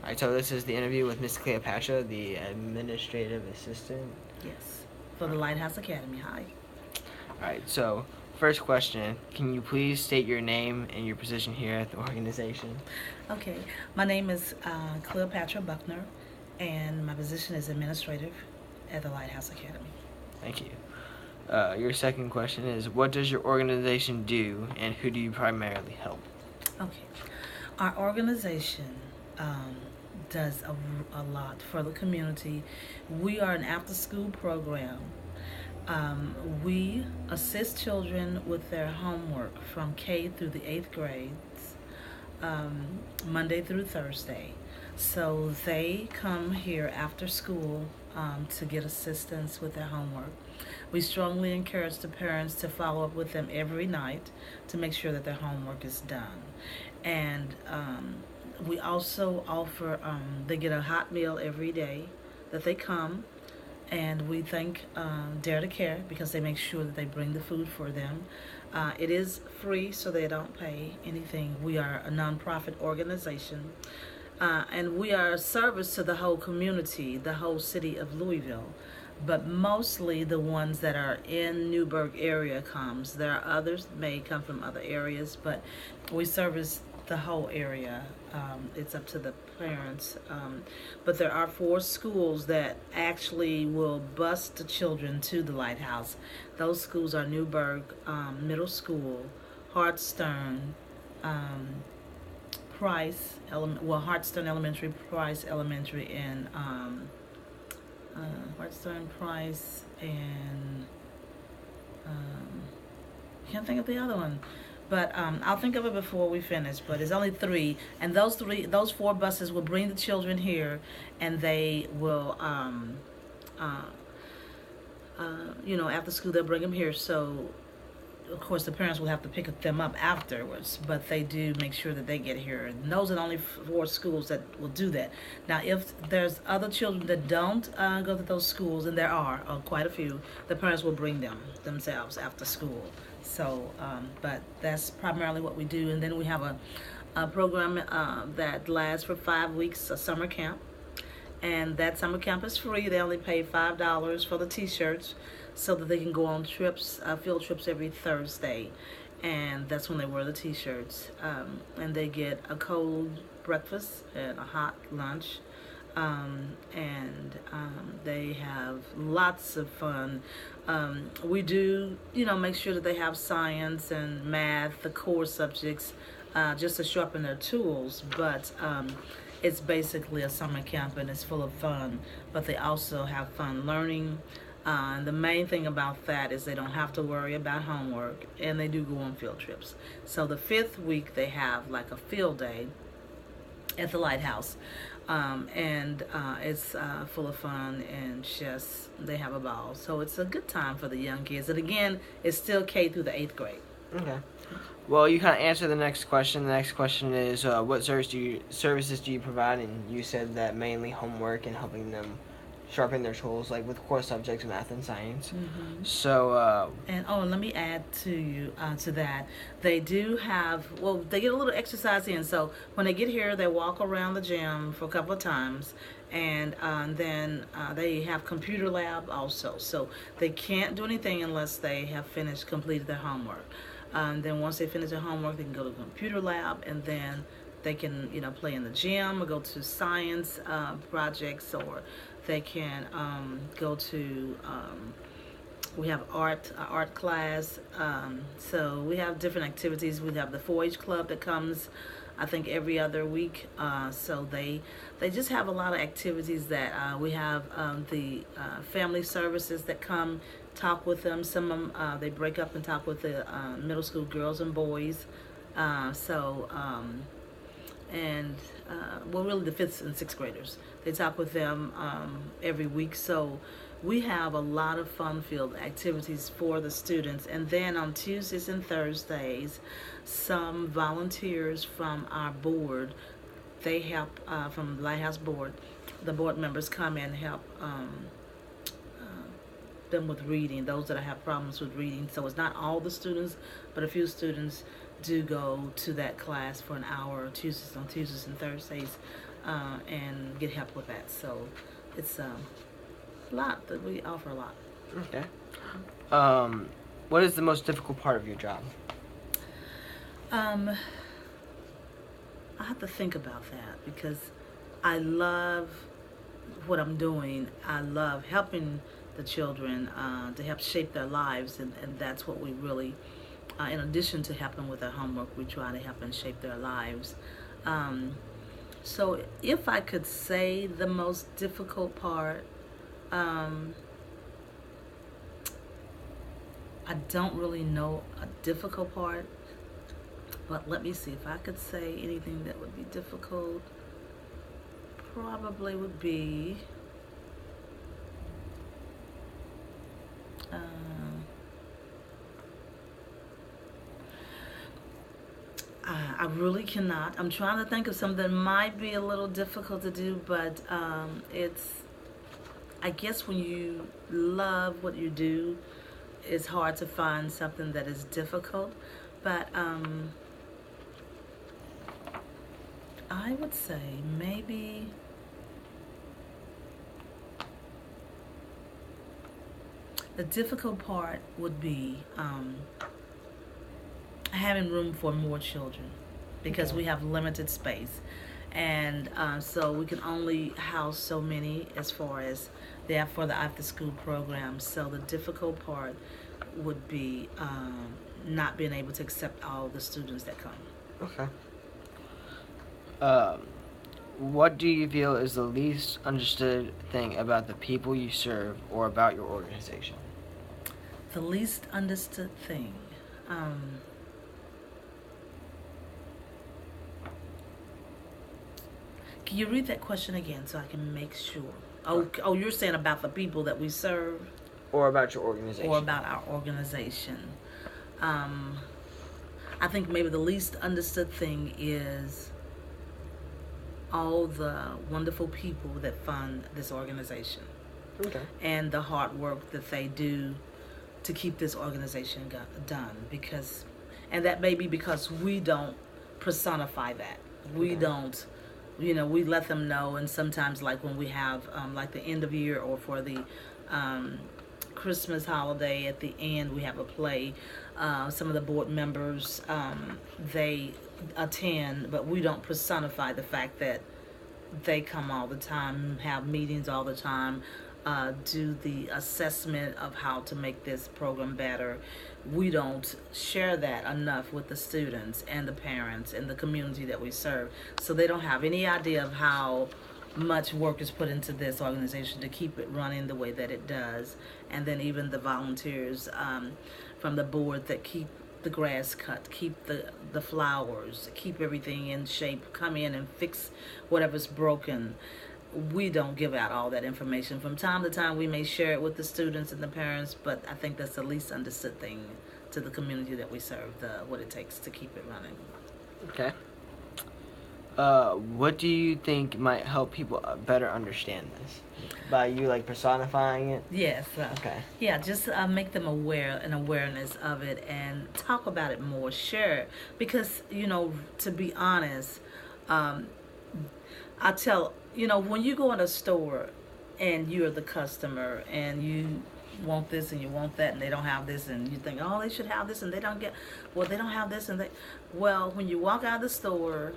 Alright, so this is the interview with Miss Cleopatra, the administrative assistant. Yes, for the Lighthouse Academy. Hi. Alright, so first question, can you please state your name and your position here at the organization? Okay, my name is Cleopatra Buckner, and my position is administrative at the Lighthouse Academy. Thank you. Your second question is, what does your organization do and who do you primarily help? Okay, our organization um, does a lot for the community. We are an after school program. We assist children with their homework from K through the eighth grades, Monday through Thursday. So they come here after school to get assistance with their homework. We strongly encourage the parents to follow up with them every night to make sure that their homework is done. And we also offer, they get a hot meal every day that they come. And we thank Dare to Care because they make sure that they bring the food for them. It is free, so they don't pay anything. We are a nonprofit organization, and we are a service to the whole community, the whole city of Louisville. But mostly the ones that are in Newburgh area comes. There are others that may come from other areas, but we service the whole area. It's up to the parents. But there are 4 schools that actually will bus the children to the Lighthouse. Those schools are Newburgh Middle School, Hartstern, Price, Hartstern Elementary, Price Elementary, and Hartstern, Price, and can't think of the other one. But I'll think of it before we finish. But it's only 3, and those 4 buses will bring the children here, and they will, after school they'll bring them here. So of course the parents will have to pick them up afterwards, but they do make sure that they get here. And those are the only 4 schools that will do that. Now, if there's other children that don't go to those schools, and there are quite a few, the parents will bring them themselves after school. So, but that's primarily what we do. And then we have a program that lasts for 5 weeks, a summer camp. And that summer camp is free. They only pay $5 for the T-shirts so that they can go on trips, field trips every Thursday. And that's when they wear the T-shirts. And they get a cold breakfast and a hot lunch. And they have lots of fun. We do, make sure that they have science and math, the core subjects, just to sharpen their tools. But it's basically a summer camp, and it's full of fun. But they also have fun learning. The main thing about that is they don't have to worry about homework, and they do go on field trips. So the 5th week they have like a field day at the Lighthouse, and it's full of fun, and just they have a ball. So it's a good time for the young kids. And again, it's still K through the 8th grade. Okay. Well, you kind of answered the next question. The next question is, what services do you provide? And you said that mainly homework and helping them sharpen their tools, like with core subjects, math and science. Mm-hmm. So, And let me add to that. They do have, they get a little exercise in. So when they get here, they walk around the gym for a couple of times, and then they have computer lab also. So they can't do anything unless they have completed their homework. Then once they finish their homework, they can go to the computer lab, and then they can, play in the gym or go to science projects, or they can go to, we have art class. So we have different activities. We have the 4-H club that comes, I think, every other week. So they just have a lot of activities that we have. The family services that come talk with them. Some of them, they break up and talk with the middle school girls and boys. Really the 5th and 6th graders. They talk with them every week. So we have a lot of fun-filled activities for the students. And then on Tuesdays and Thursdays, some volunteers from our board, they help, from the Lighthouse board, the board members come and help them with reading, those that have problems with reading. So it's not all the students, but a few students do go to that class for an hour on Tuesdays and Thursdays, and get help with that. So it's a lot that we offer a lot. Okay. Um, what is the most difficult part of your job? Um, I have to think about that because I love what I'm doing. I love helping the children to help shape their lives, and that's what we really, in addition to helping with their homework, we try to help them shape their lives. Um, so if I could say the most difficult part, um, I don't really know a difficult part, but let me see if I could say anything that would be difficult. Probably would be uh, I really cannot. I'm trying to think of something that might be a little difficult to do, but it's, I guess when you love what you do, it's hard to find something that is difficult. But I would say maybe the difficult part would be having room for more children because Okay. we have limited space. And so we can only house so many as far as they have for the after school program. So the difficult part would be not being able to accept all the students that come. Okay. Um, what do you feel is the least understood thing about the people you serve or about your organization? The least understood thing. Can you read that question again so I can make sure? Oh, you're saying about the people that we serve Or about your organization? or about our organization. Um, I think maybe the least understood thing is all the wonderful people that fund this organization Okay. and the hard work that they do to keep this organization done. And that may be because we don't personify that. We Okay. don't, we let them know. And sometimes, like when we have like the end of year or for the Christmas holiday, at the end we have a play. Some of the board members, they attend, but we don't personify the fact that they come all the time, have meetings all the time, do the assessment of how to make this program better. We don't share that enough with the students and the parents and the community that we serve. So they don't have any idea of how much work is put into this organization to keep it running the way that it does. And then even the volunteers from the board that keep the grass cut, keep the flowers, keep everything in shape, come in and fix whatever's broken. We don't give out all that information. From time to time, we may share it with the students and the parents, but I think that's the least understood thing to the community that we serve, what it takes to keep it running. Okay. What do you think might help people better understand this? By you like personifying it? Yes. Okay. Yeah, just make them an awareness of it and talk about it more, share it. Because, to be honest, I tell, when you go in a store and you're the customer and you want this and you want that and they don't have this and you think, oh, they should have this and they don't they don't have this well, when you walk out of the store,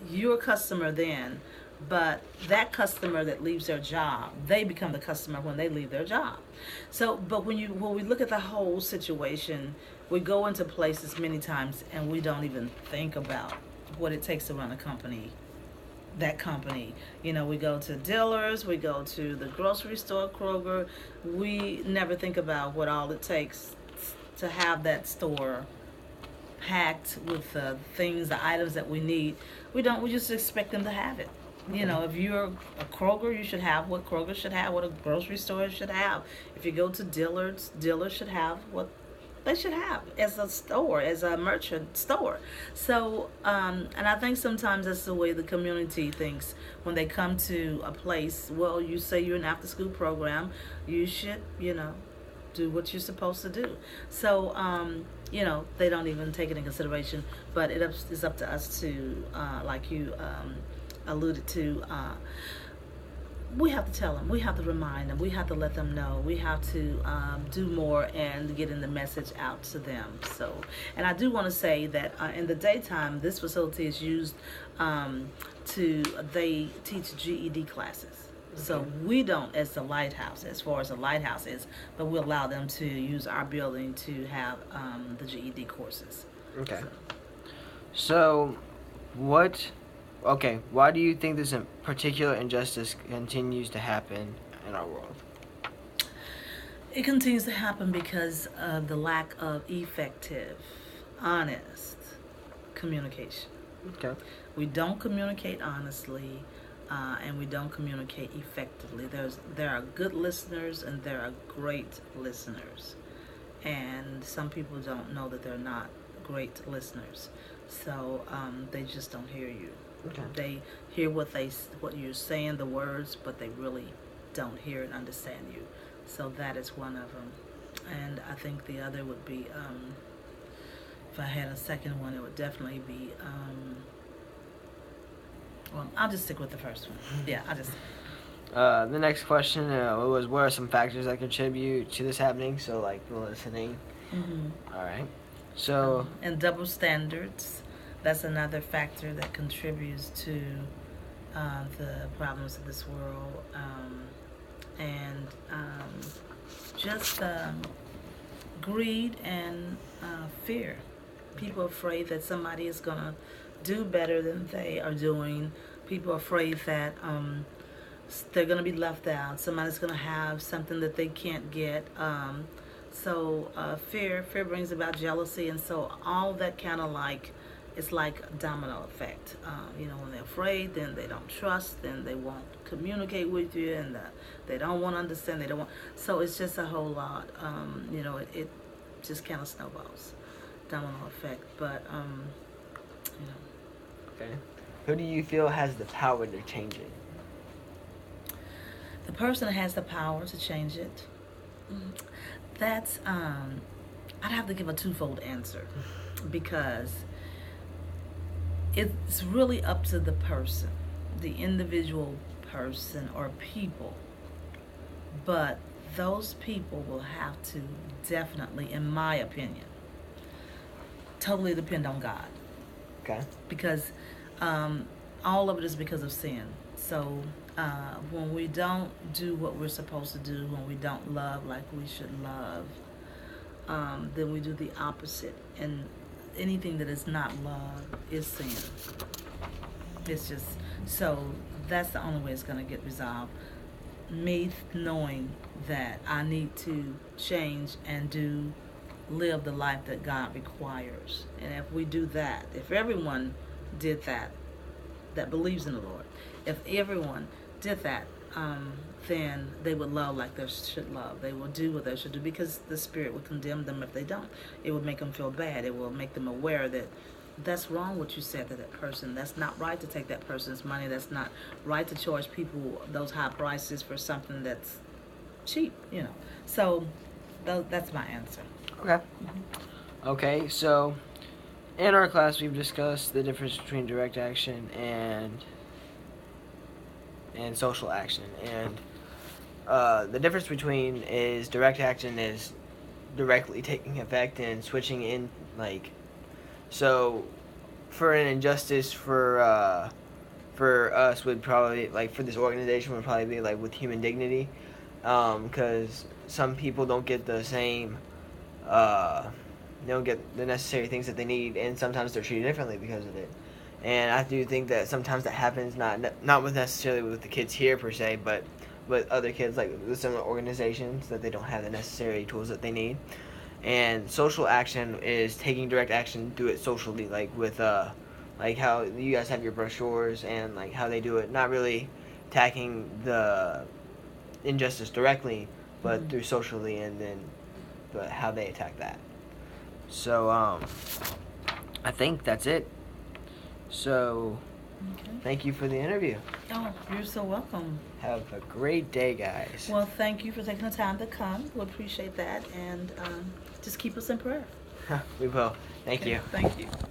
you're a customer then, but that customer that leaves their job, they become the customer when they leave their job. So, but when we look at the whole situation, we go into places many times and we don't even think about what it takes to run a company. That company, we go to dealers, we go to the grocery store, Kroger. We never think about what all it takes to have that store packed with the things, the items that we need. We just expect them to have it. If you're a Kroger, you should have what Kroger should have, what a grocery store should have. If you go to dealers should have what they should have as a store, as a merchant store. So, and I think sometimes that's the way the community thinks when they come to a place. Well, you say you're an after-school program, you should, do what you're supposed to do. So, they don't even take it in consideration. But it's up to us to, like you alluded to, we have to tell them, we have to remind them, we have to let them know, we have to do more and getting the message out to them. So, and I do want to say that in the daytime, this facility is used they teach GED classes. So we don't, as the Lighthouse, as far as the Lighthouse is, but we allow them to use our building to have the GED courses. Okay. So, why do you think this particular injustice continues to happen in our world? It continues to happen because of the lack of effective, honest communication. Okay. We don't communicate honestly, and we don't communicate effectively. There are good listeners and there are great listeners, and some people don't know that they're not great listeners, so they just don't hear you. Okay. They hear what you're saying, the words, but they really don't hear and understand you. So that is one of them, and I think the other would be, if I had a second one, it would definitely be. Well, I'll just stick with the first one. Yeah, I'll just. The next question was, what are some factors that contribute to this happening? So, like the listening. Mm-hmm. All right. So. And double standards. That's another factor that contributes to the problems of this world. And just greed and fear. People are afraid that somebody is going to do better than they are doing. People are afraid that they're going to be left out. Somebody's going to have something that they can't get. So fear brings about jealousy, and so all that kind of it's like a domino effect. When they're afraid, then they don't trust, then they won't communicate with you, and they don't want to understand. They don't want. So it's just a whole lot. It just kind of snowballs, domino effect. But Okay. Who do you feel has the power to change it? The person that has the power to change it. That's I'd have to give a twofold answer, because it's really up to the person, the individual person or people. But those people will have to definitely, in my opinion, totally depend on God. Okay. Because all of it is because of sin. So when we don't do what we're supposed to do, when we don't love like we should love, then we do the opposite. And anything that is not love is sin. It's just, so that's the only way it's going to get resolved. Me knowing that I need to change and live the life that God requires. And if we do that, if everyone did that believes in the Lord, if everyone did that, then they would love like they should love. They will do what they should do, because the Spirit would condemn them if they don't. It would make them feel bad. It will make them aware that that's wrong what you said to that person. That's not right to take that person's money. That's not right to charge people those high prices for something that's cheap, So that's my answer. Okay. Mm-hmm. Okay, so in our class we've discussed the difference between direct action and social action. And the difference between is direct action is directly taking effect and switching in, so for an injustice for us would probably, for this organization, would probably be with human dignity, because some people don't get the same they don't get the necessary things that they need, and sometimes they're treated differently because of it. And I do think that sometimes that happens not necessarily with the kids here per se, but with other kids with similar organizations, that they don't have the necessary tools that they need. And social action is taking direct action, do it socially, with how you guys have your brochures and how they do it, not really attacking the injustice directly, but through socially, and then how they attack that. So I think that's it. So thank you for the interview. Oh, you're so welcome. Have a great day, guys. Well, thank you for taking the time to come. We appreciate that, and just keep us in prayer. We will. Thank Okay, you. Thank you.